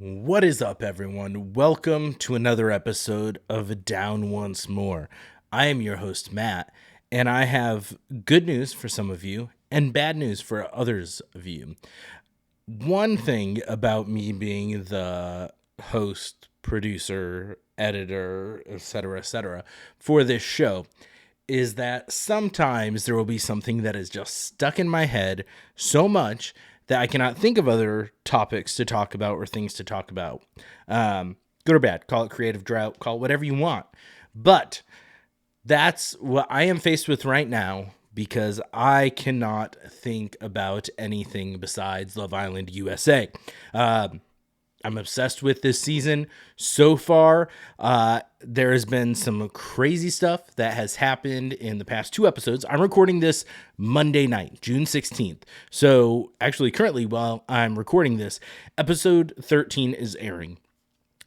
What is up, everyone? Welcome to another episode of Down Once More. I am your host, Matt, and I have good news for some of you and bad news for others of you. One thing about me being the host, producer, editor, etc., for this show is that sometimes there will be something that is just stuck in my head so much that I cannot think of other topics to talk about or things to talk about. Good or bad, call it creative drought, call it whatever you want. But that's what I am faced with right now because I cannot think about anything besides Love Island USA. I'm obsessed with this season so far. There has been some crazy stuff that has happened in the past two episodes. I'm recording this Monday night, June 16th. So actually currently while I'm recording this, episode 13 is airing.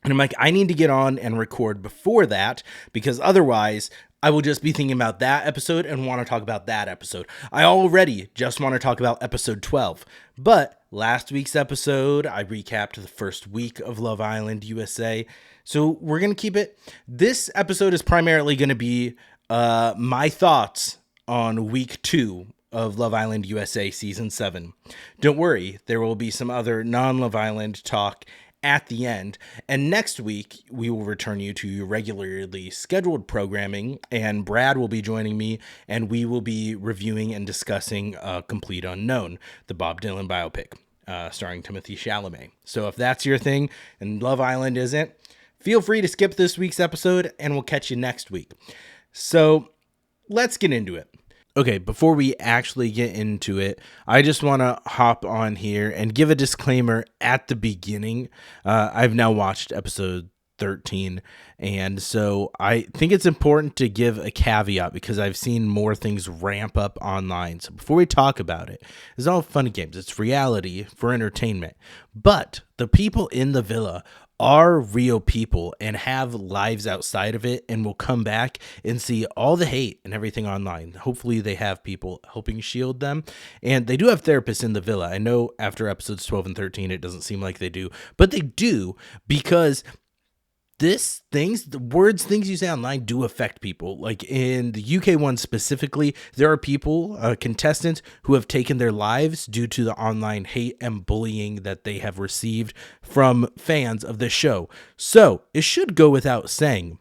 And I'm like, I need to get on and record before that because otherwise I will just be thinking about that episode and want to talk about that episode. I already just want to talk about episode 12. But last week's episode, I recapped the first week of Love Island USA. So we're going to keep it. This episode is primarily going to be my thoughts on week 2 of Love Island USA season 7. Don't worry, there will be some other non-Love Island talk at the end. And next week, we will return you to your regularly scheduled programming, and Brad will be joining me, and we will be reviewing and discussing Complete Unknown, the Bob Dylan biopic, starring Timothy Chalamet. So if that's your thing and Love Island isn't, feel free to skip this week's episode, and we'll catch you next week. So let's get into it. Okay, before we actually get into it, I just want to hop on here and give a disclaimer at the beginning. I've now watched episode 13, and so I think it's important to give a caveat because I've seen more things ramp up online. So before we talk about it, it's all fun and games. It's reality for entertainment. But the people in the villa are real people and have lives outside of it and will come back and see all the hate and everything online. Hopefully they have people helping shield them, and they do have therapists in the villa. I know after episodes 12 and 13 it doesn't seem like they do, but they do, because things you say online do affect people. Like in the UK one specifically, there are people, contestants, who have taken their lives due to the online hate and bullying that they have received from fans of the show. So it should go without saying,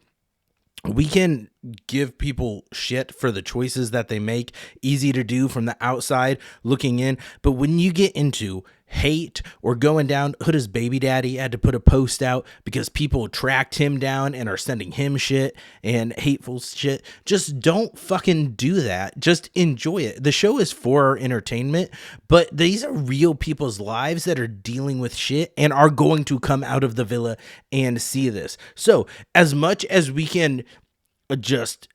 we can give people shit for the choices that they make, easy to do from the outside looking in. But when you get into hate or going down, Huda's baby daddy had to put a post out because people tracked him down and are sending him shit and hateful shit. Just don't fucking do that. Just enjoy it. The show is for our entertainment, but these are real people's lives that are dealing with shit and are going to come out of the villa and see this. So as much as we can just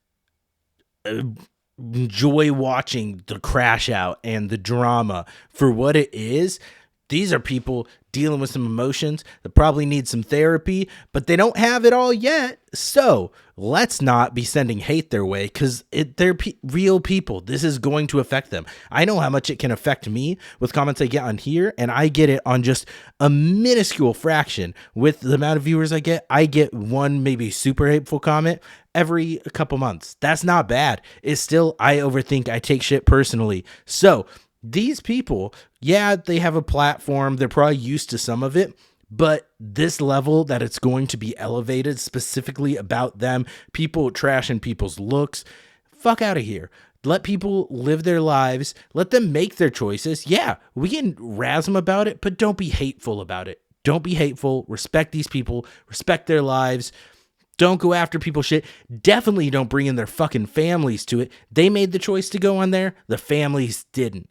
enjoy watching the crash out and the drama for what it is, these are people dealing with some emotions that probably need some therapy, but they don't have it all yet. So let's not be sending hate their way, because they're real people. This is going to affect them. I know how much it can affect me with comments I get on here, and I get it on just a minuscule fraction. With the amount of viewers I get one maybe super hateful comment every couple months. That's not bad. It's still, I overthink, I take shit personally. So these people, yeah, they have a platform. They're probably used to some of it, but this level that it's going to be elevated specifically about them, people trashing people's looks, fuck out of here. Let people live their lives. Let them make their choices. Yeah, we can razz them about it, but don't be hateful about it. Don't be hateful. Respect these people. Respect their lives. Don't go after people's shit. Definitely don't bring in their fucking families to it. They made the choice to go on there. The families didn't.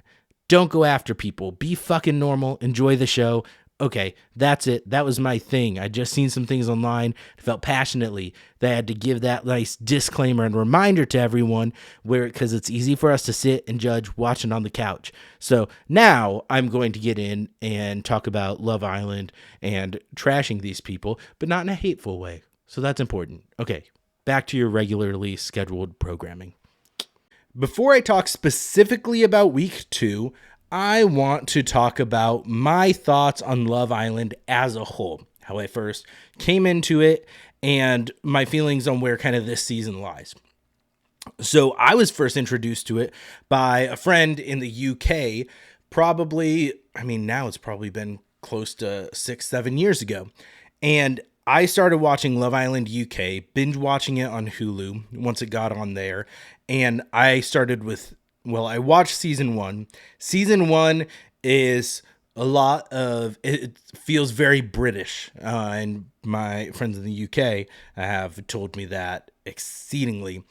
Don't go after people. Be fucking normal. Enjoy the show. Okay, that's it. That was my thing. I just seen some things online. I felt passionately that I had to give that nice disclaimer and reminder to everyone, because it's easy for us to sit and judge watching on the couch. So now I'm going to get in and talk about Love Island and trashing these people, but not in a hateful way. So that's important. Okay, back to your regularly scheduled programming. Before I talk specifically about week 2, I want to talk about my thoughts on Love Island as a whole, how I first came into it, and my feelings on where kind of this season lies. So I was first introduced to it by a friend in the UK, probably, I mean, now it's probably been close to 6, 7 years ago. And I started watching Love Island UK, binge watching it on Hulu once it got on there. And I started with, well, I watched season one. Season one is a lot of, it feels very British. And my friends in the UK have told me that exceedingly,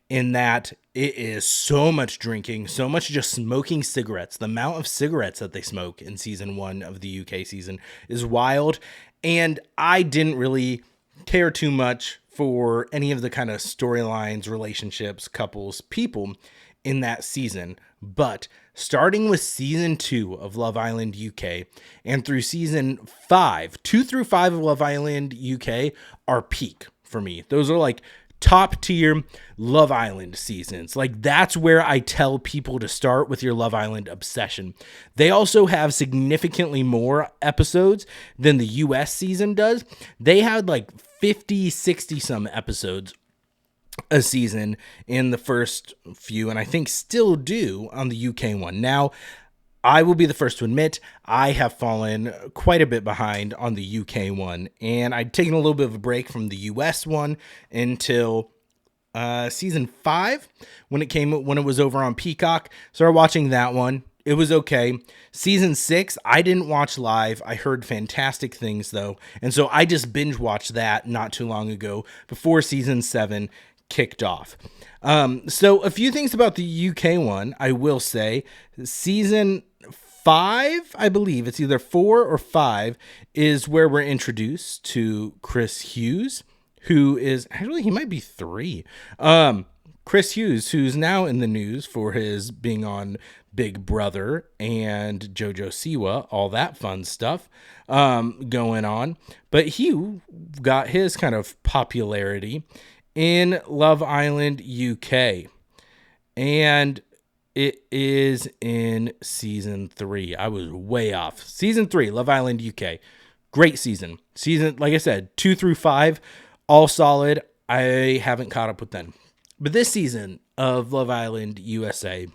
in that it is so much drinking, so much just smoking cigarettes. The amount of cigarettes that they smoke in season one of the UK season is wild. And I didn't really care too much for any of the kind of storylines, relationships, couples, people in that season. But starting with season 2 of Love Island UK and through season 5, 2 through 5 of Love Island UK are peak for me. Those are like top tier Love Island seasons. Like, that's where I tell people to start with your Love Island obsession. They also have significantly more episodes than the US season does. They had like 50, 60 some episodes a season in the first few, and I think still do on the UK one. Now, I will be the first to admit I have fallen quite a bit behind on the UK one, and I'd taken a little bit of a break from the US one until season 5 when it was over on Peacock. Started watching that one. It was okay. Season 6, I didn't watch live. I heard fantastic things though, and so I just binge watched that not too long ago before season 7 kicked off. So a few things about the UK one, I will say. Season 5, I believe it's either 4 or 5, is where we're introduced to Chris Hughes, who is actually, he might be 3. Chris Hughes, who's now in the news for his being on Big Brother and JoJo Siwa, all that fun stuff going on. But he got his kind of popularity in Love Island UK, and it is in season 3. I was way off. Season 3, Love Island UK. Great season. Season, like I said, 2 through 5, all solid. I haven't caught up with them. But this season of Love Island USA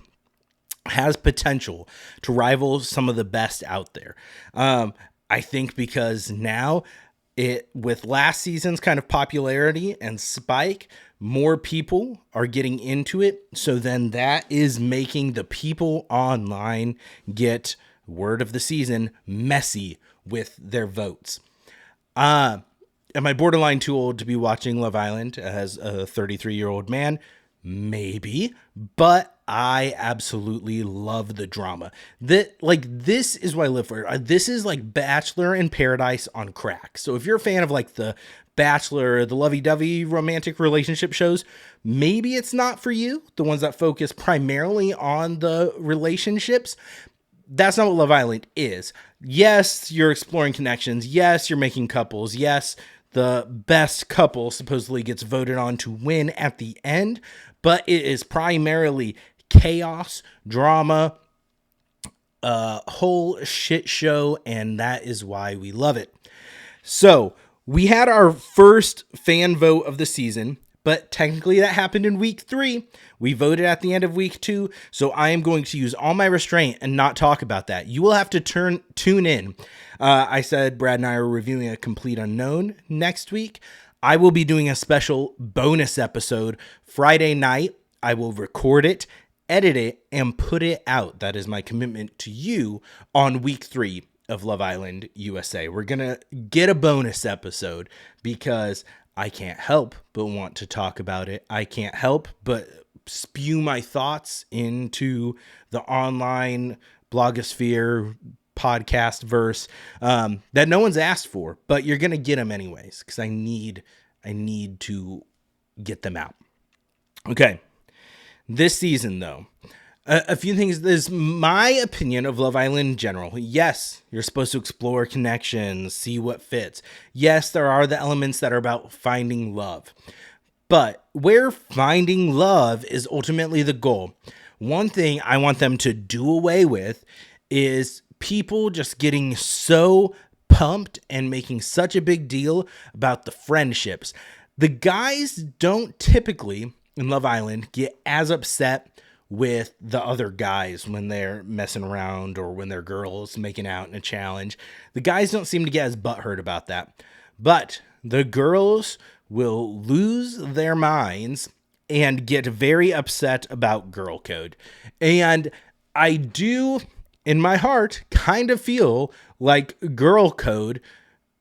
has potential to rival some of the best out there. I think because now, with last season's kind of popularity and spike, more people are getting into it. So then that is making the people online get, word of the season, messy with their votes. Am I borderline too old to be watching Love Island as a 33-year-old man? Maybe, but I absolutely love the drama. This is what I live for. This is like Bachelor in Paradise on crack. So if you're a fan of like the Bachelor, the lovey-dovey romantic relationship shows, maybe it's not for you. The ones that focus primarily on the relationships. That's not what Love Island is. Yes, you're exploring connections. Yes, you're making couples. Yes, the best couple supposedly gets voted on to win at the end, but it is primarily chaos, drama, whole shit show, and that is why we love it. So we had our first fan vote of the season, but technically that happened in week 3. We voted at the end of week 2, so I am going to use all my restraint and not talk about that. You will have to tune in. I said Brad and I are reviewing A Complete Unknown next week. I will be doing a special bonus episode Friday night. I will record it, edit it, and put it out. That is my commitment to you on week 3 of Love Island USA. We're going to get a bonus episode because I can't help but want to talk about it. I can't help but spew my thoughts into the online blogosphere podcast verse that no one's asked for, but you're going to get them anyways because I need to get them out. Okay. This season, though, a few things. This is my opinion of Love Island in general. Yes, you're supposed to explore connections, see what fits. Yes, there are the elements that are about finding love. But where finding love is ultimately the goal, one thing I want them to do away with is people just getting so pumped and making such a big deal about the friendships. The guys don't typically in Love Island get as upset with the other guys when they're messing around or when their girls making out in a challenge. The guys don't seem to get as butthurt about that. But the girls will lose their minds and get very upset about girl code. And I do, in my heart, kind of feel like girl code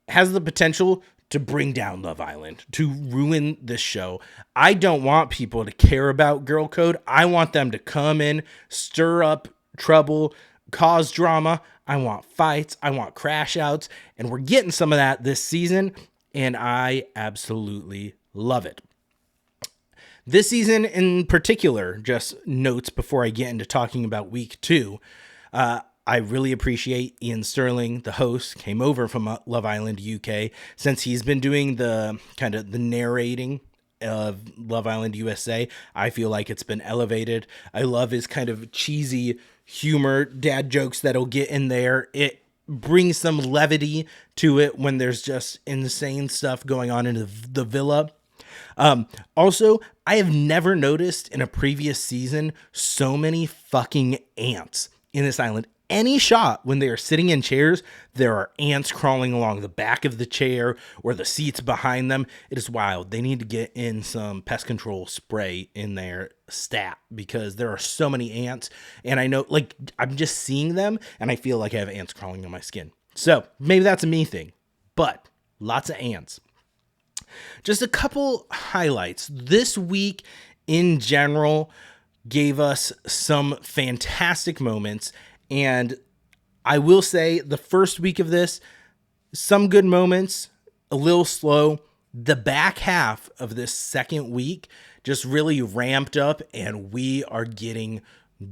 has the potential to bring down Love Island, to ruin this show. I don't want people to care about girl code. I want them to come in, stir up trouble, cause drama. I want fights. I want crash outs. And we're getting some of that this season, and I absolutely love it. This season in particular, just notes before I get into talking about week 2, I really appreciate Ian Sterling, the host, came over from Love Island UK, since he's been doing the kind of the narrating of Love Island USA. I feel like it's been elevated. I love his kind of cheesy humor, dad jokes that'll get in there. It brings some levity to it when there's just insane stuff going on in the villa. Also, I have never noticed in a previous season so many fucking ants in this island. Any shot when they are sitting in chairs, there are ants crawling along the back of the chair or the seats behind them. It is wild. They need to get in some pest control spray in their stat because there are so many ants. And I know, like, I'm just seeing them and I feel like I have ants crawling on my skin. So maybe that's a me thing, but lots of ants. Just a couple highlights. This week in general gave us some fantastic moments. And I will say the first week of this, some good moments, a little slow. The back half of this second week just really ramped up and we are getting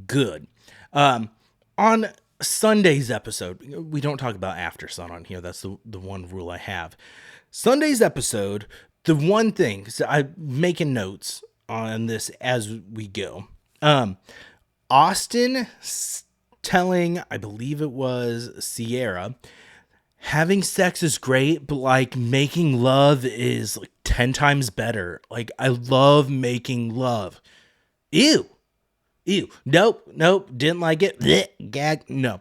good. On Sunday's episode, we don't talk about After Sun on here. That's the one rule I have. Sunday's episode, the one thing, so I'm making notes on this as we go. Austin telling, I believe it was Sierra, having sex is great, but like making love is like 10 times better. Like, I love making love. Ew. Nope. Didn't like it. Blech, gag. No.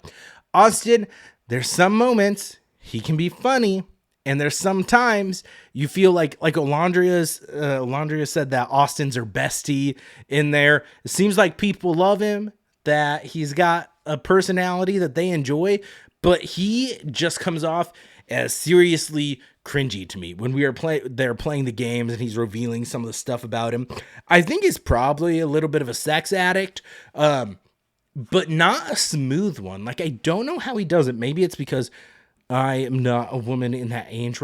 Austin, there's some moments he can be funny. And there's sometimes you feel like Alondria said that Austin's her bestie in there. It seems like people love him, that he's got a personality that they enjoy, but he just comes off as seriously cringy to me when they're playing the games and he's revealing some of the stuff about him. I think he's probably a little bit of a sex addict, but not a smooth one. Like, I don't know how he does it. Maybe it's because I am not a woman in that age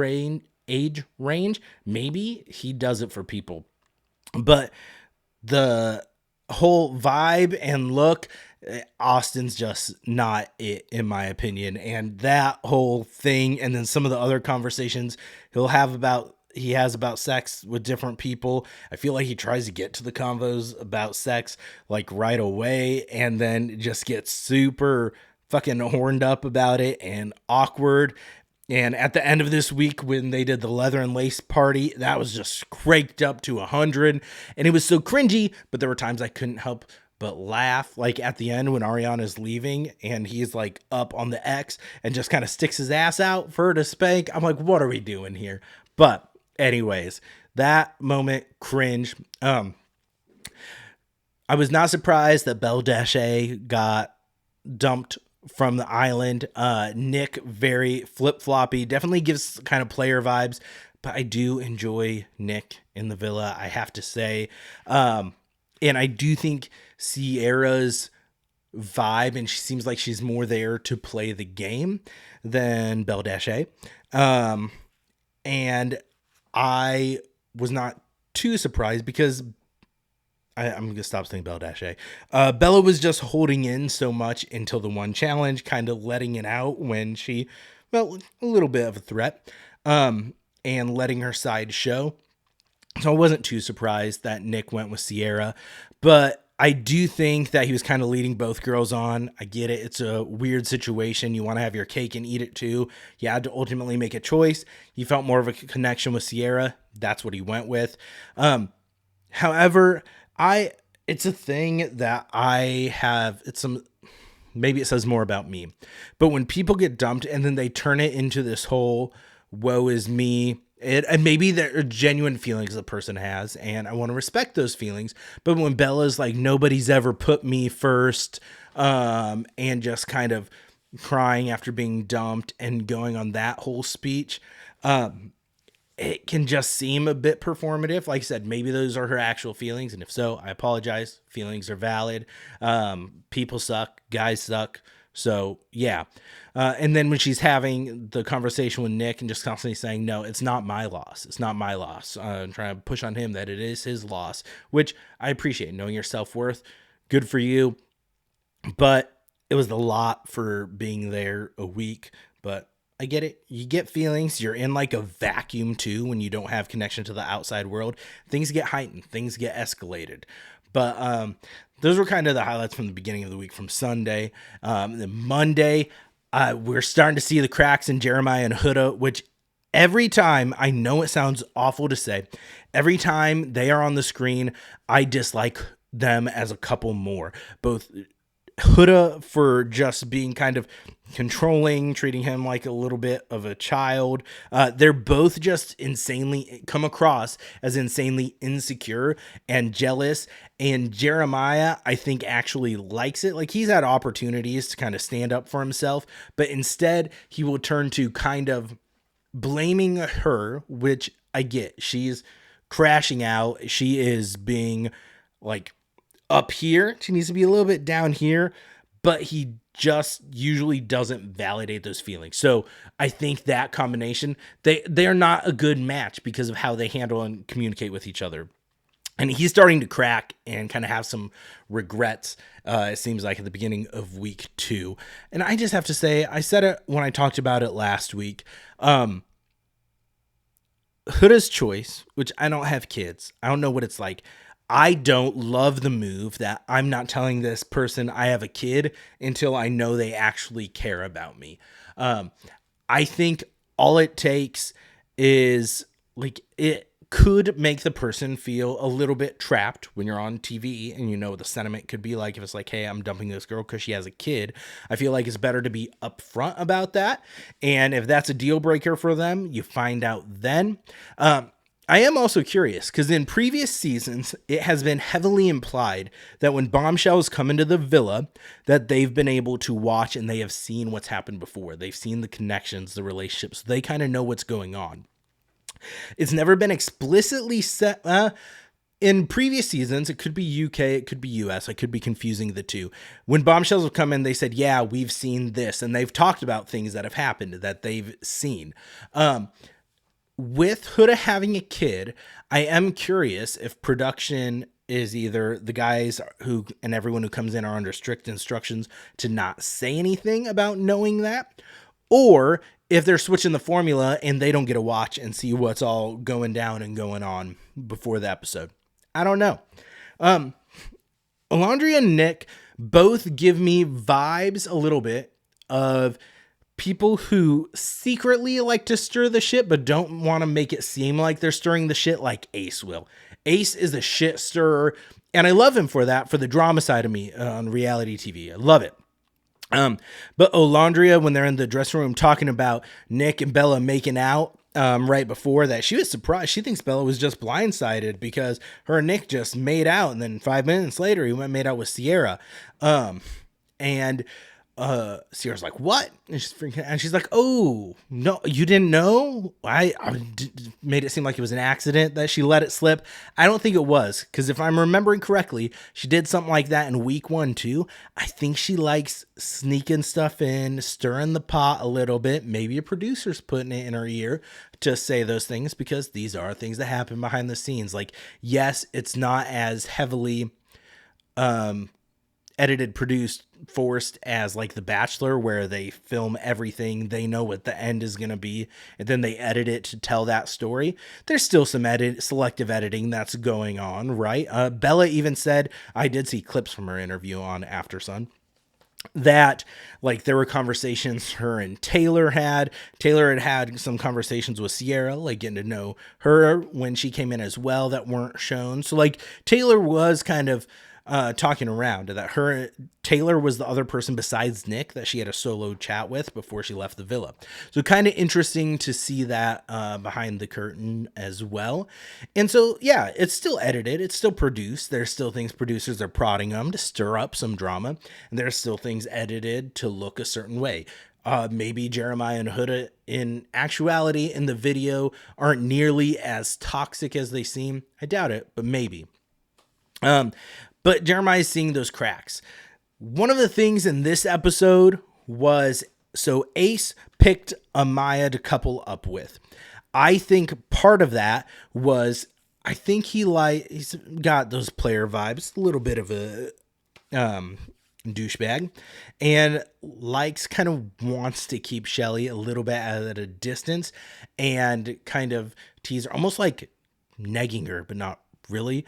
range. Maybe he does it for people. But the whole vibe and look, Austin's just not it, in my opinion. And that whole thing, and then some of the other conversations he has about sex with different people. I feel like he tries to get to the convos about sex like right away and then just gets super fucking horned up about it and awkward. And at the end of this week, when they did the leather and lace party, that was just cranked up to 100. And it was so cringy, but there were times I couldn't help but laugh. Like at the end when Ariana's leaving and he's like up on the X and just kind of sticks his ass out for her to spank. I'm like, what are we doing here? But anyways, that moment, cringe. I was not surprised that Belle Dashe got dumped from the island. Nick, very flip-floppy, definitely gives kind of player vibes, but I do enjoy Nick in the villa, I have to say. And I do think Sierra's vibe, and she seems like she's more there to play the game than Belle Dashe. And I was not too surprised because I'm going to stop saying Belle Dashe. Bella was just holding in so much until the one challenge, kind of letting it out when she felt a little bit of a threat, and letting her side show. So I wasn't too surprised that Nick went with Sierra, but I do think that he was kind of leading both girls on. I get it. It's a weird situation. You want to have your cake and eat it too. He had to ultimately make a choice. He felt more of a connection with Sierra. That's what he went with. However, it's a thing that I have, maybe it says more about me, but when people get dumped and then they turn it into this whole woe is me, and maybe there are genuine feelings the person has, and I want to respect those feelings. But when Bella's like, nobody's ever put me first, and just kind of crying after being dumped and going on that whole speech, it can just seem a bit performative. Like I said, maybe those are her actual feelings. And if so, I apologize. Feelings are valid. People suck. Guys suck. So, yeah. And then when she's having the conversation with Nick and just constantly saying, no, it's not my loss. It's not my loss. Trying to push on him that it is his loss, which I appreciate. Knowing your self-worth, good for you. But it was a lot for being there a week. But I get it. You get feelings. You're in like a vacuum too when you don't have connection to the outside world. Things get heightened. Things get escalated. But those were kind of the highlights from the beginning of the week from Sunday. Then Monday, we're starting to see the cracks in Jeremiah and Huda, which every time, I know it sounds awful to say, every time they are on the screen, I dislike them as a couple more. Both Huda for just being kind of controlling, treating him like a little bit of a child. They're both just come across as insanely insecure and jealous. And Jeremiah, I think, actually likes it. Like, he's had opportunities to kind of stand up for himself, but instead he will turn to kind of blaming her, which I get. She's crashing out. She is being like up here. She needs to be a little bit down here, but he just usually doesn't validate those feelings. So I think that combination, they're not a good match because of how they handle and communicate with each other. And he's starting to crack and kind of have some regrets, it seems like, at the beginning of week 2. And I just have to say, I said it when I talked about it last week. Huda's choice, which I don't have kids. I don't know what it's like. I don't love the move that I'm not telling this person I have a kid until I know they actually care about me. I think all it takes is, like, it could make the person feel a little bit trapped when you're on TV and you know what the sentiment could be like if it's like, hey, I'm dumping this girl because she has a kid. I feel like it's better to be upfront about that. And if that's a deal breaker for them, you find out then. I am also curious because in previous seasons, it has been heavily implied that when bombshells come into the villa, that they've been able to watch and they have seen what's happened before. They've seen the connections, the relationships. They kind of know what's going on. It's never been explicitly set. In previous seasons, it could be UK, it could be US. I could be confusing the two. When bombshells have come in, they said, yeah, we've seen this. And they've talked about things that have happened that they've seen. With Huda having a kid, I am curious if production is either the guys who and everyone who comes in are under strict instructions to not say anything about knowing that, or if they're switching the formula and they don't get to watch and see what's all going down and going on before the episode. I don't know. Alondria and Nick both give me vibes a little bit of people who secretly like to stir the shit but don't want to make it seem like they're stirring the shit like Ace will. Ace is a shit stirrer, and I love him for that, for the drama side of me on reality TV. I love it. But Alondria, when they're in the dressing room talking about Nick and Bella making out right before that, she was surprised. She thinks Bella was just blindsided because her and Nick just made out, and then 5 minutes later he went and made out with Sierra. And Sierra's like, what? And she's freaking, and she's like, oh no, you didn't know? I made it seem like it was an accident that she let it slip. I don't think it was, because if I'm remembering correctly, she did something like that in week 1 too. I think she likes sneaking stuff in, stirring the pot a little bit. Maybe a producer's putting it in her ear to say those things, because these are things that happen behind the scenes. Like, yes, it's not as heavily edited, produced, forced as like The Bachelor, where they film everything, they know what the end is going to be, and then they edit it to tell that story. There's still some selective editing that's going on, right? Bella even said, I did see clips from her interview on After Sun, that like there were conversations her and Taylor had some conversations with Sierra, like getting to know her when she came in as well, that weren't shown. So like Taylor was kind of talking around that Taylor was the other person besides Nick that she had a solo chat with before she left the villa. So kind of interesting to see that behind the curtain as well. And so, yeah, it's still edited. It's still produced. There's still things producers are prodding them to stir up some drama. And there's still things edited to look a certain way. Maybe Jeremiah and Huda in actuality in the video aren't nearly as toxic as they seem. I doubt it, but maybe. But Jeremiah's seeing those cracks. One of the things in this episode was, so Ace picked Amaya to couple up with. I think part of that was, I think he's got those player vibes, a little bit of a douchebag, and kind of wants to keep Shelly a little bit at a distance and kind of tease her, almost like negging her, but not really.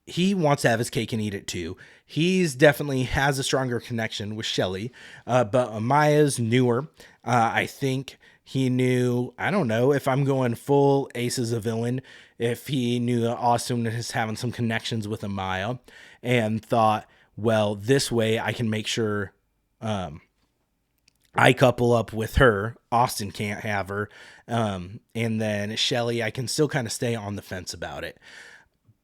He wants to have his cake and eat it too. He's definitely has a stronger connection with Shelly, but Amaya's newer. I think he knew, I don't know if I'm going full Ace as a villain, if he knew that Austin is having some connections with Amaya and thought, well, this way I can make sure I couple up with her. Austin can't have her. And then Shelly, I can still kind of stay on the fence about it.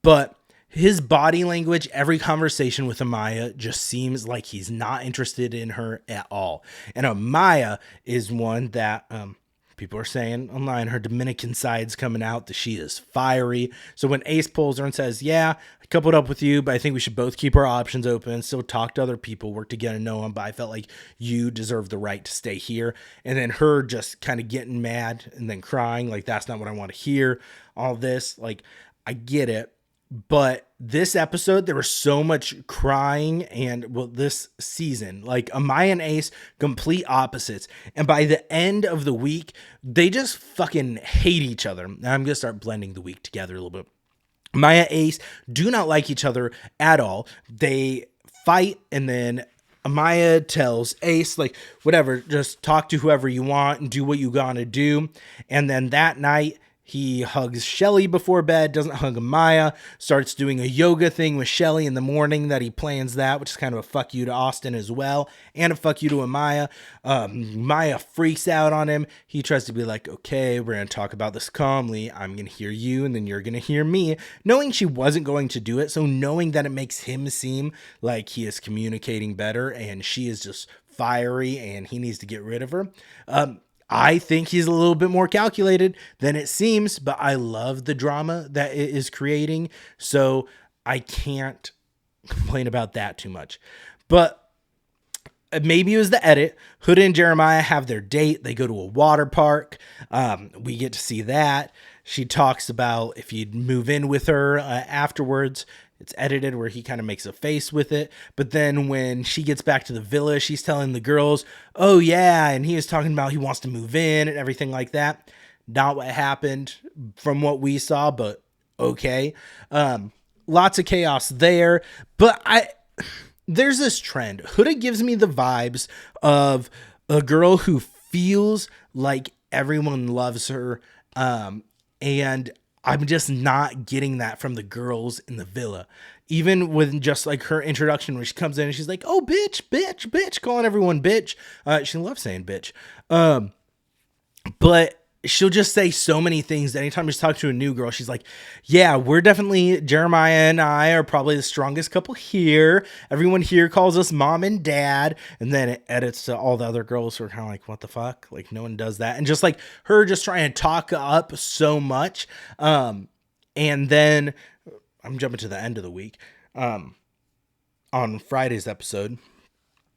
But his body language, every conversation with Amaya just seems like he's not interested in her at all. And Amaya is one that people are saying online, her Dominican side's coming out, that she is fiery. So when Ace pulls her and says, yeah, I coupled up with you, but I think we should both keep our options open, still talk to other people, work to get to know them, but I felt like you deserve the right to stay here. And then her just kind of getting mad and then crying, like, that's not what I want to hear. All this, like, I get it. But this episode, there was so much crying, and well, this season, like Amaya and Ace, complete opposites. And by the end of the week, they just fucking hate each other. Now I'm going to start blending the week together a little bit. Amaya, Ace do not like each other at all. They fight, and then Amaya tells Ace, like, whatever, just talk to whoever you want and do what you gotta do. And then that night, he hugs Shelly before bed, doesn't hug Amaya, starts doing a yoga thing with Shelly in the morning that he plans that, which is kind of a fuck you to Austin as well, and a fuck you to Amaya. Maya freaks out on him. He tries to be like, okay, we're going to talk about this calmly. I'm going to hear you, and then you're going to hear me. Knowing she wasn't going to do it, so knowing that it makes him seem like he is communicating better, and she is just fiery, and he needs to get rid of her. I think he's a little bit more calculated than it seems, but I love the drama that it is creating, so I can't complain about that too much. But maybe it was the edit. Huda and Jeremiah have their date. They go to a water park. We get to see that. She talks about if you'd move in with her afterwards. It's edited where he kind of makes a face with it. But then when she gets back to the villa, she's telling the girls, oh yeah, and he is talking about he wants to move in and everything like that. Not what happened from what we saw, but okay. Lots of chaos there. But there's this trend. Huda gives me the vibes of a girl who feels like everyone loves her. And I'm just not getting that from the girls in the villa. Even with just like her introduction where she comes in and she's like, oh, bitch, bitch, bitch, calling everyone bitch. She loves saying bitch. But she'll just say so many things that anytime she's talking to a new girl, she's like, yeah, we're definitely, Jeremiah and I are probably the strongest couple here. Everyone here calls us mom and dad. And then it edits to all the other girls who are kind of like, what the fuck? Like, no one does that. And just like her just trying to talk up so much. And then I'm jumping to the end of the week. On Friday's episode,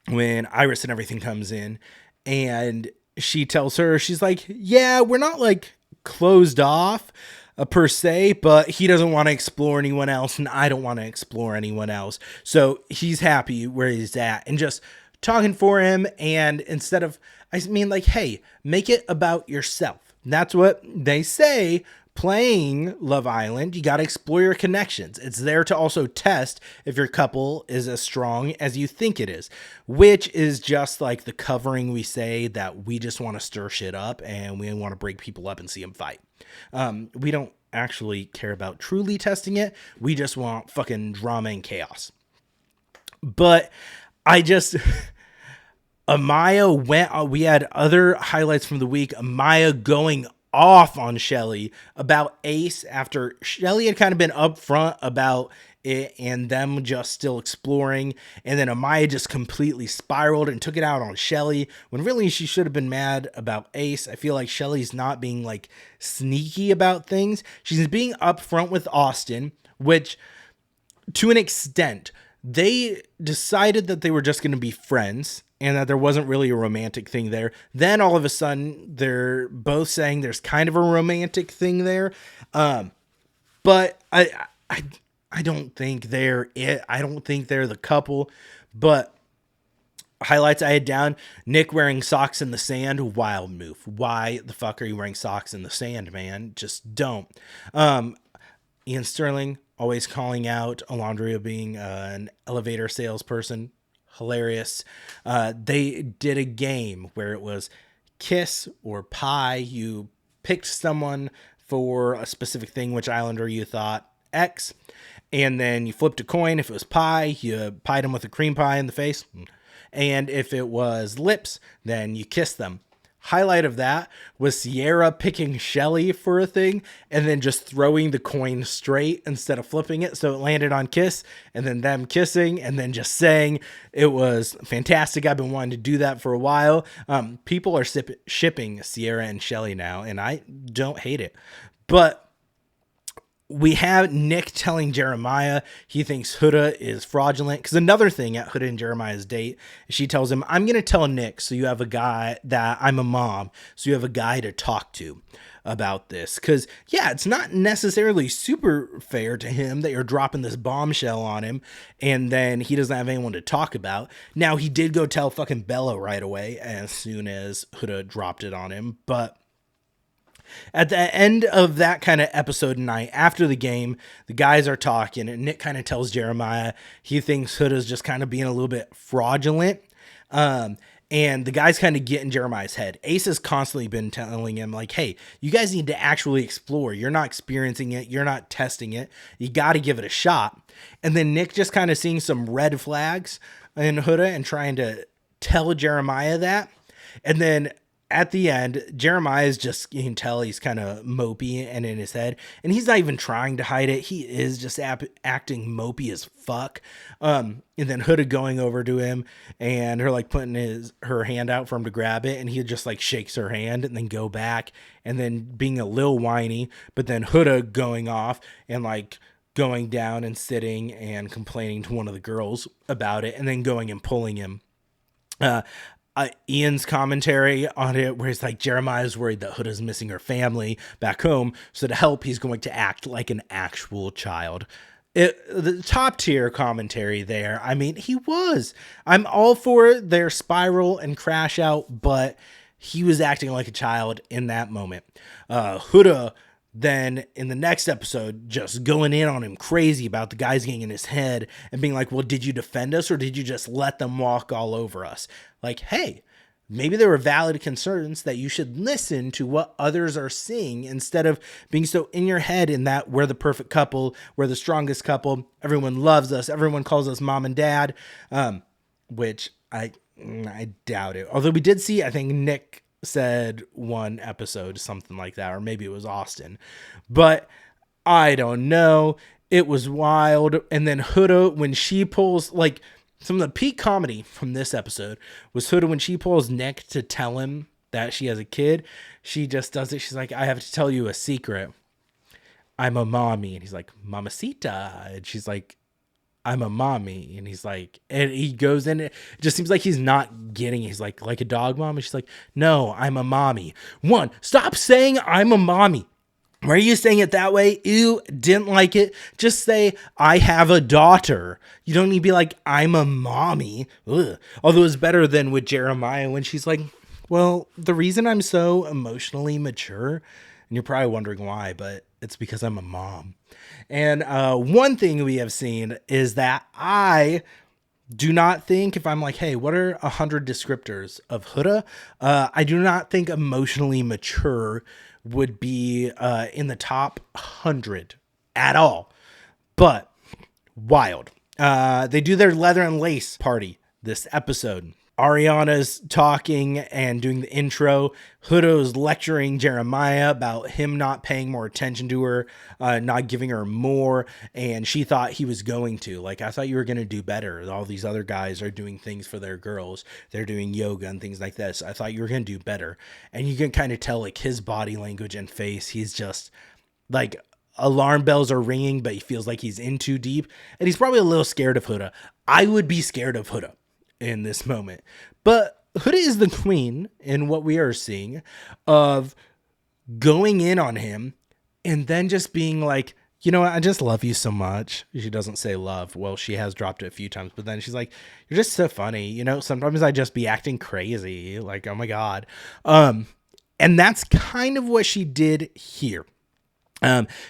when Iris and everything comes in, and she tells her, she's like, yeah, we're not like closed off. per se, but he doesn't want to explore anyone else, and I don't want to explore anyone else. So he's happy where he's at, and just talking for him. And instead of, I mean, like, hey, make it about yourself. That's what they say. Playing Love Island, you got to explore your connections. It's there to also test if your couple is as strong as you think it is, which is just like the covering we say that we just want to stir shit up and we want to break people up and see them fight. We don't actually care about truly testing it. We just want fucking drama and chaos. But I just Amaya went. We had other highlights from the week. Amaya going off on Shelly about Ace after Shelly had kind of been upfront about it and them just still exploring, and then Amaya just completely spiraled and took it out on Shelly when really she should have been mad about Ace. I feel like Shelly's not being like sneaky about things. She's being upfront with Austin, which to an extent they decided that they were just going to be friends and that there wasn't really a romantic thing there. Then all of a sudden they're both saying there's kind of a romantic thing there. But I don't think they're it. I don't think they're the couple. But highlights I had down: Nick wearing socks in the sand. Wild move. Why the fuck are you wearing socks in the sand, man? Just don't. Ian Sterling always calling out Alondria being an elevator salesperson. Hilarious. They did a game where it was kiss or pie. You picked someone for a specific thing, which islander you thought X, and then you flipped a coin. If it was pie, you pied them with a cream pie in the face, and if it was lips, then you kissed them. Highlight of that was Sierra picking Shelly for a thing and then just throwing the coin straight instead of flipping it. So it landed on kiss, and then them kissing and then just saying it was fantastic. I've been wanting to do that for a while. People are shipping Sierra and Shelly now, and I don't hate it. But we have Nick telling Jeremiah he thinks Huda is fraudulent. Because another thing at Huda and Jeremiah's date, she tells him, I'm going to tell Nick so you have a guy that I'm a mom. So you have a guy to talk to about this. Because, yeah, it's not necessarily super fair to him that you're dropping this bombshell on him and then he doesn't have anyone to talk about. Now, he did go tell fucking Bella right away as soon as Huda dropped it on him. But at the end of that kind of episode night, after the game, the guys are talking, and Nick kind of tells Jeremiah he thinks Huda's just kind of being a little bit fraudulent. And the guys kind of get in Jeremiah's head. Ace has constantly been telling him, like, hey, you guys need to actually explore. You're not experiencing it. You're not testing it. You got to give it a shot. And then Nick just kind of seeing some red flags in Huda and trying to tell Jeremiah that. And then at the end, Jeremiah is just, you can tell he's kind of mopey and in his head, and he's not even trying to hide it. He is just acting mopey as fuck. And then Huda going over to him and her like putting her hand out for him to grab it, and he just like shakes her hand and then go back and then being a little whiny, but then Huda going off and like going down and sitting and complaining to one of the girls about it and then going and pulling him. Ian's commentary on it where he's like, Jeremiah's worried that Huda's missing her family back home, so to help he's going to act like an actual child. The top tier commentary there. I mean, he was. I'm all for their spiral and crash out, but he was acting like a child in that moment. Huda then in the next episode just going in on him crazy about the guys getting in his head and being like, well, did you defend us or did you just let them walk all over us? Like, hey, maybe there were valid concerns that you should listen to what others are seeing instead of being so in your head in that we're the perfect couple, we're the strongest couple, everyone loves us, everyone calls us mom and dad, which I doubt it. Although we did see, I think Nick said one episode, something like that, or maybe it was Austin, but I don't know. It was wild. And then Huda, when she pulls, like, some of the peak comedy from this episode was Huda when she pulls Nick to tell him that she has a kid. She just does it. She's like, I have to tell you a secret. I'm a mommy. And he's like, Mamacita. And she's like, I'm a mommy. And he's like, and he goes in. It just seems like he's not getting it. He's like a dog mom. And she's like, no, I'm a mommy. One, stop saying I'm a mommy. Why are you saying it that way? Ew, didn't like it. Just say, I have a daughter. You don't need to be like, I'm a mommy. Ugh. Although it's better than with Jeremiah when she's like, well, the reason I'm so emotionally mature, and you're probably wondering why, but it's because I'm a mom. And one thing we have seen is that I do not think, if I'm like, hey, what are 100 descriptors of Huda? I do not think emotionally mature would be in the top 100 at all. But wild. They do their leather and lace party this episode. Ariana's talking and doing the intro. Hudo's lecturing Jeremiah about him not paying more attention to her, not giving her more, and she thought he was going to. Like, I thought you were going to do better. All these other guys are doing things for their girls. They're doing yoga and things like this. I thought you were going to do better. And you can kind of tell, like, his body language and face. He's just, like, alarm bells are ringing, but he feels like he's in too deep. And he's probably a little scared of Huda. I would be scared of Huda in this moment. But Huda is the queen in what we are seeing of going in on him and then just being like, you know what, I just love you so much. She doesn't say love. Well, she has dropped it a few times, but then she's like, you're just so funny. You know, sometimes I just be acting crazy. Like, oh my God. And that's kind of what she did here.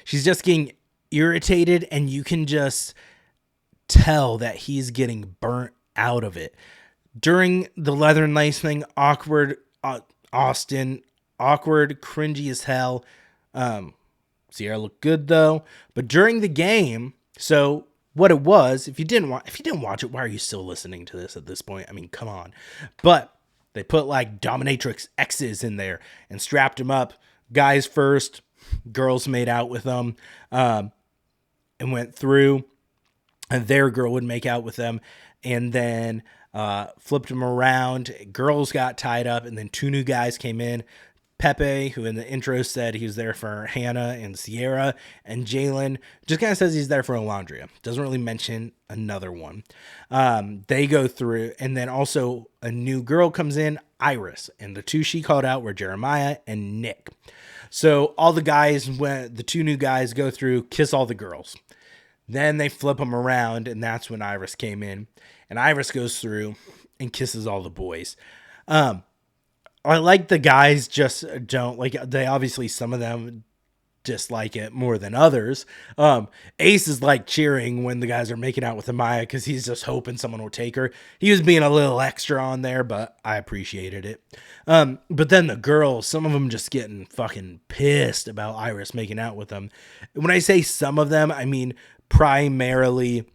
She's just getting irritated, and you can just tell that he's getting burnt out of it. During the leather and lace thing, awkward, Austin, awkward, cringy as hell. Sierra looked good though. But during the game, so what it was, if you didn't watch it, why are you still listening to this at this point? I mean, come on. But they put like dominatrix X's in there and strapped them up. Guys first, girls made out with them, and went through. And their girl would make out with them, and then flipped them around. Girls got tied up, and then two new guys came in. Pepe, who in the intro said he was there for Hannah and Sierra, and Jalen just kind of says he's there for Alondria. Doesn't really mention another one. They go through, and then also a new girl comes in, Iris, and the two she called out were Jeremiah and Nick. So all the guys, when the two new guys go through, kiss all the girls. Then they flip them around, and that's when Iris came in. And Iris goes through and kisses all the boys. I like the guys just don't, like, they obviously, some of them dislike it more than others. Ace is like cheering when the guys are making out with Amaya because he's just hoping someone will take her. He was being a little extra on there, but I appreciated it. But then the girls, some of them just getting fucking pissed about Iris making out with them. When I say some of them, I mean primarily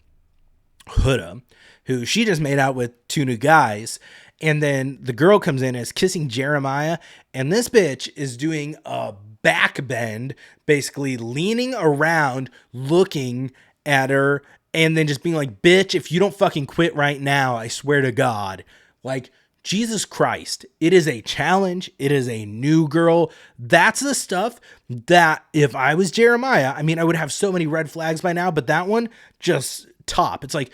Huda, who she just made out with two new guys. And then the girl comes in and is kissing Jeremiah, and this bitch is doing a back bend, basically leaning around, looking at her, and then just being like, bitch, if you don't fucking quit right now, I swear to God. Like, Jesus Christ, it is a challenge. It is a new girl. That's the stuff that if I was Jeremiah, I mean, I would have so many red flags by now, but that one just top. It's like,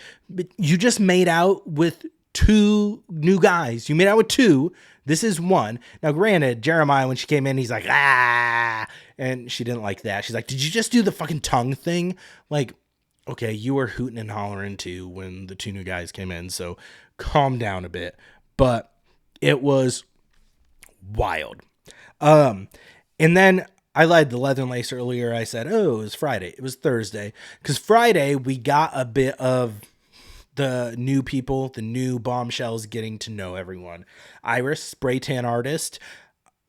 you just made out with two new guys. You made out with two. This is one. Now, granted, Jeremiah, when she came in, he's like, ah, and she didn't like that. She's like, did you just do the fucking tongue thing? Like, okay, you were hooting and hollering too when the two new guys came in, so calm down a bit. But it was wild. And then I lied the leather and lace earlier. I said, oh, it was Friday. It was Thursday. Because Friday, we got a bit of the new people, the new bombshells getting to know everyone. Iris, spray tan artist.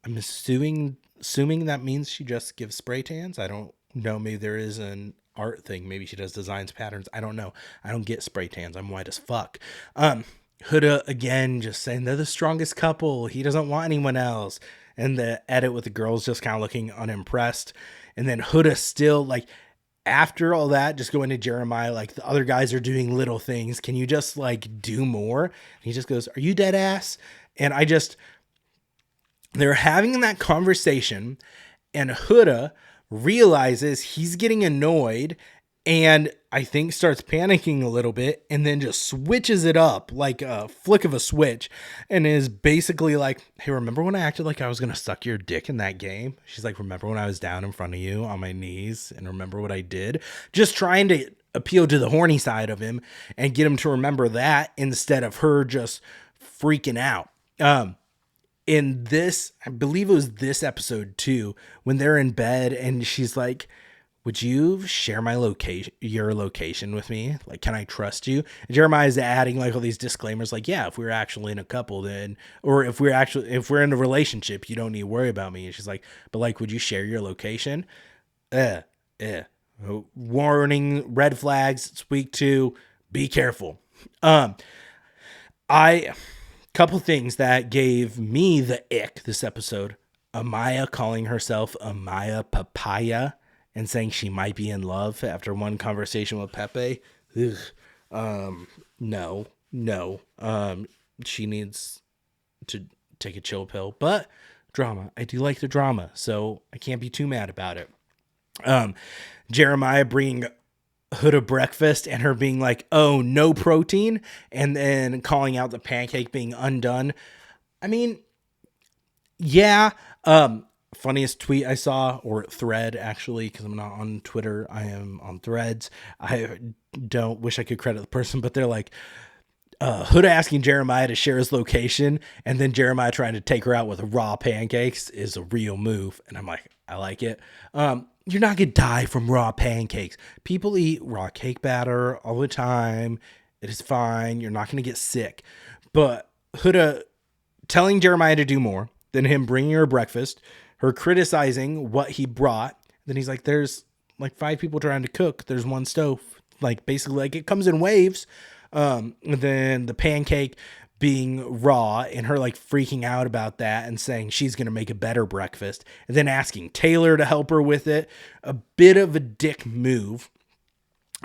I'm assuming that means she just gives spray tans. I don't know. Maybe there is an art thing. Maybe she does designs, patterns. I don't know. I don't get spray tans. I'm white as fuck. Huda, again, just saying they're the strongest couple. He doesn't want anyone else. And the edit with the girls just kind of looking unimpressed. And then Huda still, like, after all that, just going to Jeremiah, like, the other guys are doing little things. Can you just, like, do more? And he just goes, are you dead ass? And they're having that conversation, and Huda realizes he's getting annoyed and I think starts panicking a little bit and then just switches it up like a flick of a switch and is basically like, hey, remember when I acted like I was going to suck your dick in that game? She's like, remember when I was down in front of you on my knees and remember what I did? Just trying to appeal to the horny side of him and get him to remember that instead of her just freaking out. In this, I believe it was this episode too, when they're in bed and she's like, would you share my location, your location with me? Like, can I trust you? And Jeremiah's adding like all these disclaimers, like, yeah, if we're actually in a couple, then, or if we're in a relationship, you don't need to worry about me. And she's like, but like, would you share your location? Eh. Warning, red flags, it's week 2. Be careful. I couple things that gave me the ick this episode. Amaya calling herself Amaya Papaya and saying she might be in love after one conversation with Pepe. No. She needs to take a chill pill, but drama. I do like the drama, so I can't be too mad about it. Jeremiah bringing Huda breakfast and her being like, oh, no protein, and then calling out the pancake being undone. I mean, yeah. Funniest tweet I saw, or thread actually, because I'm not on Twitter, I am on Threads. I don't wish I could credit the person, but they're like, Huda asking Jeremiah to share his location and then Jeremiah trying to take her out with raw pancakes is a real move. And I'm like, I like it. You're not going to die from raw pancakes. People eat raw cake batter all the time. It is fine. You're not going to get sick. But Huda telling Jeremiah to do more than him bringing her breakfast, her criticizing what he brought. Then he's like, there's like 5 people trying to cook. There's one stove. Like basically like it comes in waves. And then the pancake being raw and her like freaking out about that and saying she's going to make a better breakfast and then asking Taylor to help her with it. A bit of a dick move.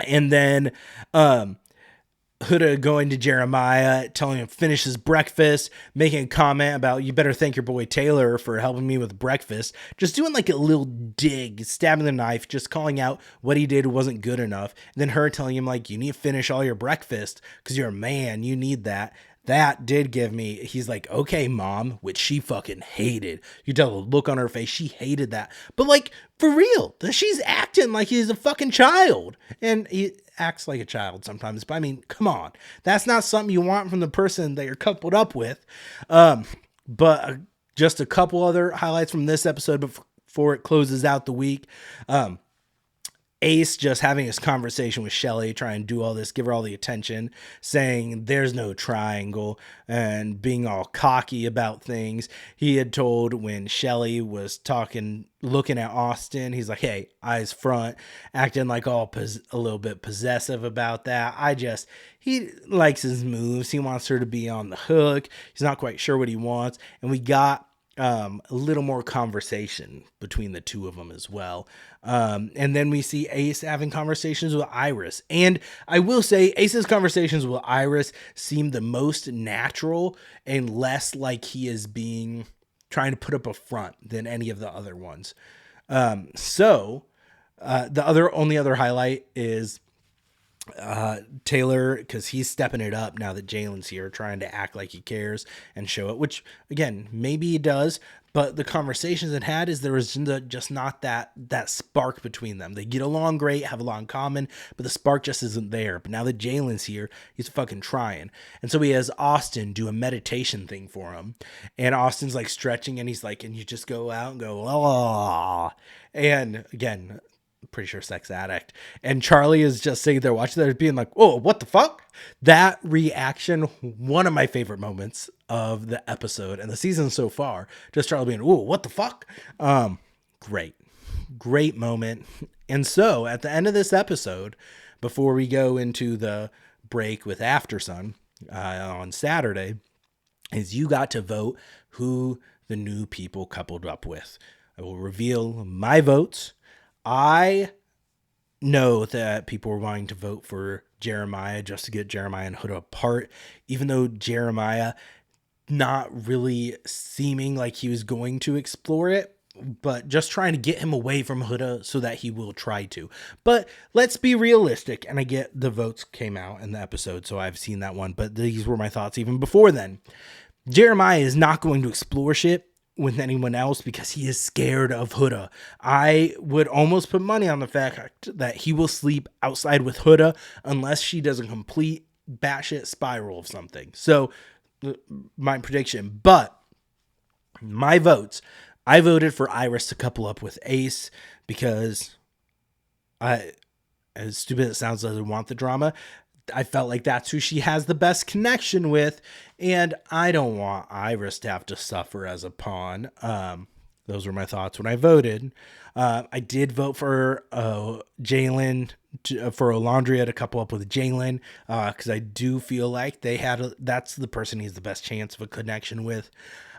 And then, Huda going to Jeremiah, telling him to finish his breakfast, making a comment about, you better thank your boy Taylor for helping me with breakfast. Just doing like a little dig, stabbing the knife, just calling out what he did wasn't good enough. And then her telling him like, you need to finish all your breakfast because you're a man, you need that. That did give me, he's like, okay, mom, which she fucking hated. You tell the look on her face, she hated that. But like, for real, she's acting like he's a fucking child. And he acts like a child sometimes. But I mean, come on. That's not something you want from the person that you're coupled up with. But just a couple other highlights from this episode before it closes out the week. Ace just having his conversation with Shelly, trying to do all this, give her all the attention, saying there's no triangle and being all cocky about things. He had told when Shelly was looking at Austin, he's like, hey, eyes front, acting like all a little bit possessive about that. He likes his moves. He wants her to be on the hook. He's not quite sure what he wants. And we got a little more conversation between the two of them as well. And then we see Ace having conversations with Iris. And I will say Ace's conversations with Iris seem the most natural and less like he is trying to put up a front than any of the other ones. The only other highlight is Taylor, because he's stepping it up now that Jalen's here, trying to act like he cares and show it, which again, maybe he does, but the conversations it had is there was just not that spark between them. They get along great, have a lot in common, but the spark just isn't there. But now that Jalen's here, he's fucking trying. And so he has Austin do a meditation thing for him. And Austin's like stretching and he's like, and you just go out and go, oh. And again, pretty sure sex addict. And Charlie is just sitting there watching that, being like, oh, what the fuck? That reaction, one of my favorite moments of the episode and the season so far. Just Charlie being, oh, what the fuck? Great moment. And so at the end of this episode, before we go into the break with Aftersun on Saturday, is you got to vote who the new people coupled up with. I will reveal my votes. I know that people were wanting to vote for Jeremiah just to get Jeremiah and Huda apart, even though Jeremiah not really seeming like he was going to explore it. but just trying to get him away from Huda so that he will try to. But let's be realistic. And I get the votes came out in the episode, so I've seen that one. But these were my thoughts even before then. Jeremiah is not going to explore shit with anyone else because he is scared of Huda. I would almost put money on the fact that he will sleep outside with Huda unless she does a complete batshit spiral of something. So, my prediction. But my votes, I voted for Iris to couple up with Ace because as stupid as it sounds, doesn't want the drama. I felt like that's who she has the best connection with, and I don't want Iris to have to suffer as a pawn. Those were my thoughts when I voted. I did vote for Jalen, for Olandria to couple up with Jalen, because I do feel like that's the person he's the best chance of a connection with.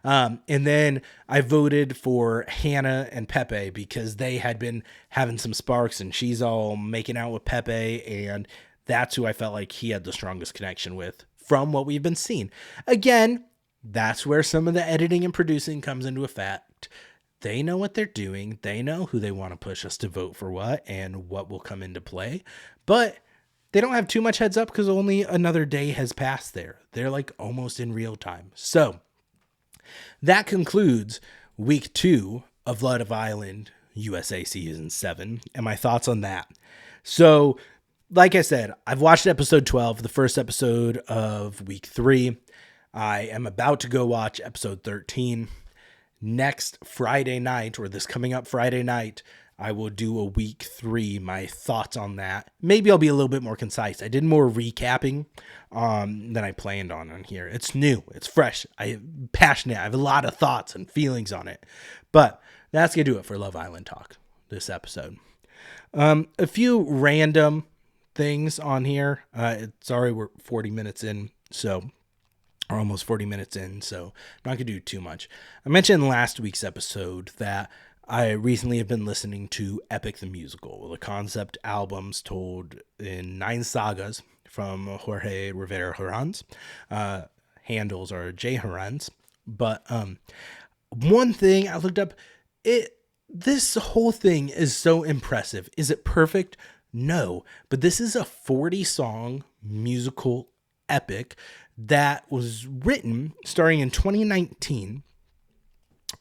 And then I voted for Hannah and Pepe because they had been having some sparks, and she's all making out with Pepe, and that's who I felt like he had the strongest connection with from what we've been seeing. Again, that's where some of the editing and producing comes into effect. They know what they're doing. They know who they want to push us to vote for what and what will come into play. But they don't have too much heads up because only another day has passed there. They're like almost in real time. So that concludes week 2 of Love Island USA Season 7 and my thoughts on that. So, like I said, I've watched episode 12, the first episode of week 3. I am about to go watch episode 13. Next Friday night, or this coming up Friday night, I will do a week 3, my thoughts on that. Maybe I'll be a little bit more concise. I did more recapping than I planned on here. It's new. It's fresh. I'm passionate. I have a lot of thoughts and feelings on it. But that's going to do it for Love Island Talk this episode. A few random things on here. Sorry, we're 40 minutes in, so... or almost 40 minutes in, so I'm not going to do too much. I mentioned in last week's episode that I recently have been listening to Epic the Musical, the concept albums told in 9 sagas from Jorge Rivera Herranz. Handles are J. Herranz. But one thing I looked up, this whole thing is so impressive. Is it perfect? No. But this is a 40-song musical epic that was written starting in 2019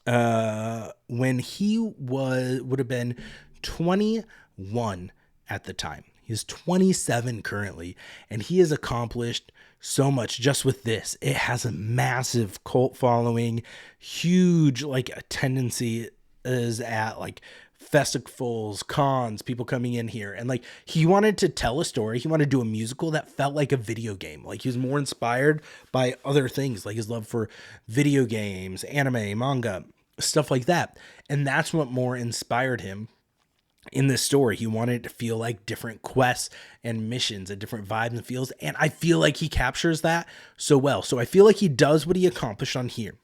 when he would have been 21 at the time. He's 27 currently, and he has accomplished so much just with this. It has a massive cult following, huge like a tendency is at like festivals, cons, people coming in here, and like he wanted to tell a story. He wanted to do a musical that felt like a video game. Like he was more inspired by other things, like his love for video games, anime, manga, stuff like that. And that's what more inspired him in this story. He wanted it to feel like different quests and missions and different vibes and feels. And I feel like he captures that so well. So I feel like he does what he accomplished on here.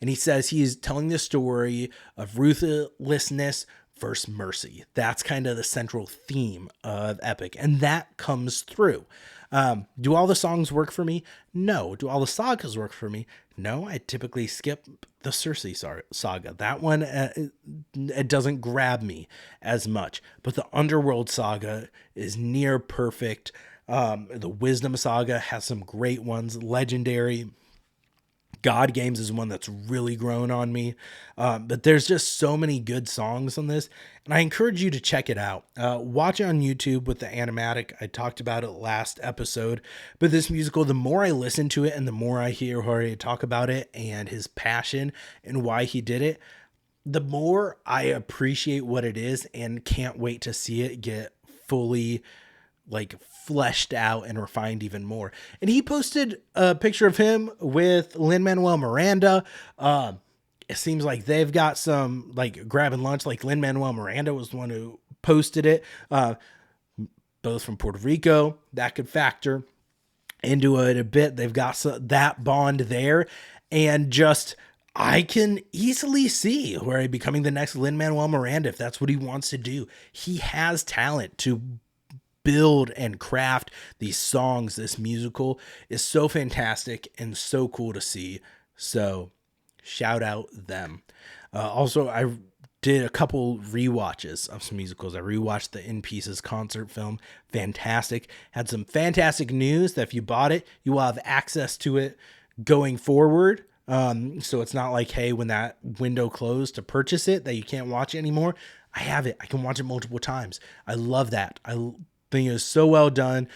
And he says he is telling the story of ruthlessness versus mercy. That's kind of the central theme of Epic. And that comes through. Do all the songs work for me? No. Do all the sagas work for me? No. I typically skip the Cersei saga. That one, it doesn't grab me as much. But the Underworld saga is near perfect. The Wisdom saga has some great ones. Legendary. God Games is one that's really grown on me. But there's just so many good songs on this, and I encourage you to check it out. Watch it on YouTube with the animatic. I talked about it last episode, but this musical, the more I listen to it and the more I hear Jorge talk about it and his passion and why he did it, the more I appreciate what it is and can't wait to see it get fully like fleshed out and refined even more. And he posted a picture of him with Lin-Manuel Miranda. It seems like they've got some like grabbing lunch. Like Lin-Manuel Miranda was the one who posted it. Both from Puerto Rico. That could factor into it a bit. They've got that bond there. And just, I can easily see where he's becoming the next Lin-Manuel Miranda if that's what he wants to do. He has talent to build and craft these songs. This musical is so fantastic and so cool to see. So shout out them. Also, I did a couple rewatches of some musicals. I rewatched the In Pieces concert film. Fantastic. Had some fantastic news that if you bought it, you will have access to it going forward. So it's not like, hey, when that window closed to purchase it, that you can't watch it anymore. I have it. I can watch it multiple times. I love that. I think it is so well done.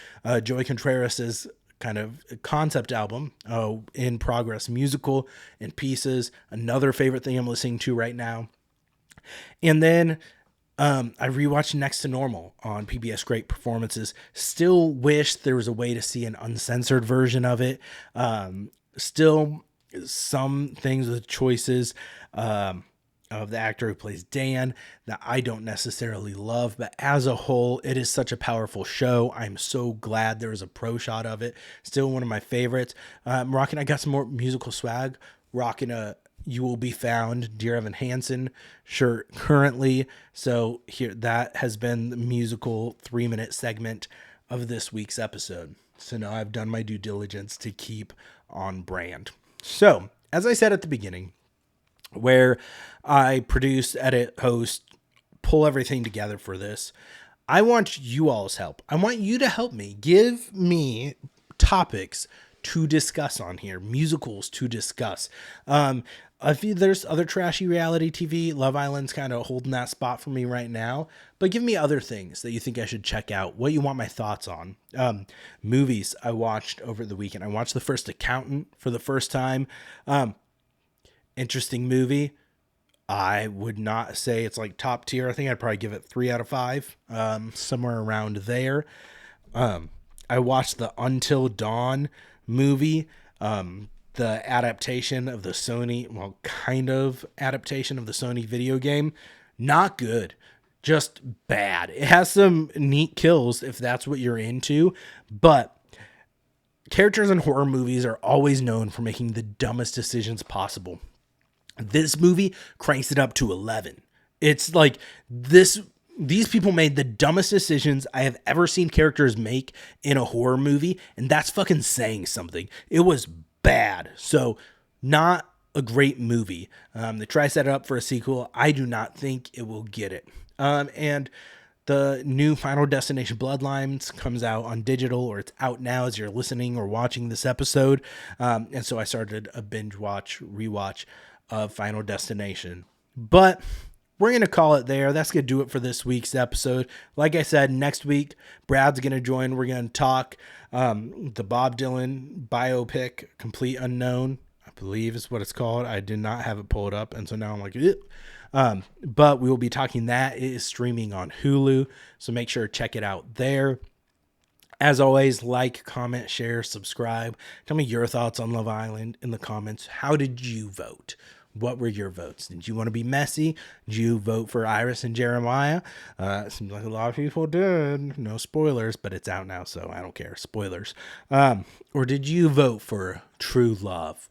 Joey Contreras' kind of concept album, In Progress musical, In Pieces, another favorite thing I'm listening to right now. And then I rewatched Next to Normal on PBS Great Performances. Still wish there was a way to see an uncensored version of it. Still some things with choices of the actor who plays Dan that I don't necessarily love, but as a whole, it is such a powerful show. I'm so glad there was a pro shot of it. Still one of my favorites. I got some more musical swag, rocking a You Will Be Found Dear Evan Hansen shirt currently. So here, that has been the musical 3-minute segment of this week's episode. So now I've done my due diligence to keep on brand. So as I said at the beginning, where I produce, edit, host, pull everything together for this, I want you all's help. I want you to help me. Give me topics to discuss on here, musicals to discuss. There's other trashy reality TV. Love Island's kind of holding that spot for me right now. But give me other things that you think I should check out, what you want my thoughts on. Movies I watched over the weekend. I watched The First Accountant for the first time. Interesting movie. I would not say it's like top tier. I think I'd probably give it 3 out of 5, somewhere around there. I watched the Until Dawn movie, the adaptation of the Sony, kind of adaptation of the Sony video game. Not good, just bad. It has some neat kills if that's what you're into, but characters in horror movies are always known for making the dumbest decisions possible. This movie cranks it up to 11. It's like these people made the dumbest decisions I have ever seen characters make in a horror movie, and that's fucking saying something. It was bad. So not a great movie. They try to set it up for a sequel. I do not think it will get it. And the new Final Destination Bloodlines comes out on digital, or it's out now as you're listening or watching this episode. And so I started a rewatch of Final Destination. But we're going to call it there. That's going to do it for this week's episode. Like I said, next week, Brad's going to join. We're going to talk the Bob Dylan biopic, Complete Unknown, I believe is what it's called. I did not have it pulled up, and so now I'm like, but we will be talking that. It is streaming on Hulu, so make sure to check it out there. As always, like, comment, share, subscribe. Tell me your thoughts on Love Island in the comments. How did you vote? What were your votes? Did you want to be messy? Did you vote for Iris and Jeremiah? It seems like a lot of people did. No spoilers, but it's out now, so I don't care. Spoilers. Or did you vote for True Love?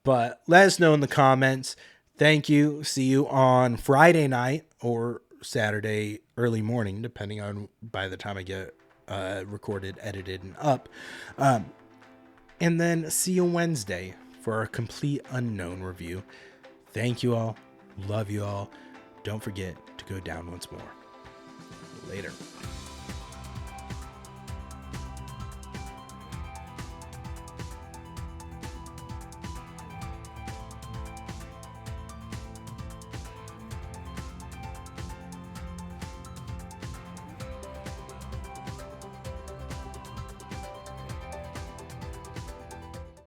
But let us know in the comments. Thank you. See you on Friday night or Saturday early morning, depending on by the time I get recorded, edited, and up. And then see you Wednesday for our Complete Unknown review. Thank you all. Love you all. Don't forget to go down once more. Later.